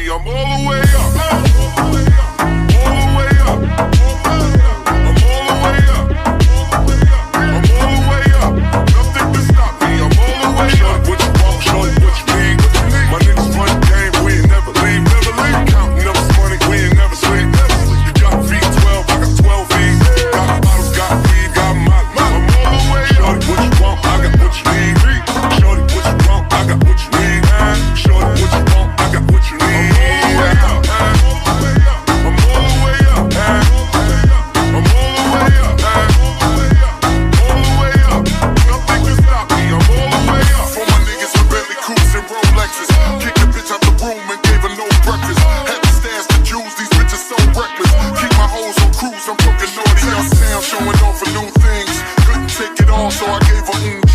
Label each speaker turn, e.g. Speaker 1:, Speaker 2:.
Speaker 1: me. I'm all the way up. All the way up. I'm all the way up. I'm all the way up. Nothing can stop me. I'm all the way up. What you want, shorty, what you need? My niggas run the game, we ain't never leave. Counting up this money, we ain't never sleep. You got V12, I got 12 V. Got bottles, got weed, got my. I'm all the way up. Shorty, what you want? I got what you need. Shorty, what you want? I got what you need. Shorty, what you want? I got what you need. I'm all the way up. I'm all the way up. All the way up. Nothing can stop me. I'm all the way up. For my niggas with Bentley coupes and Rolexes, kick the bitch out the room and gave her no breakfast. Had to stash the jewels, these bitches so reckless. Keep my hoes on cruise, I'm talking naughty uptown, showing off for new things. Couldn't take it all, so I gave her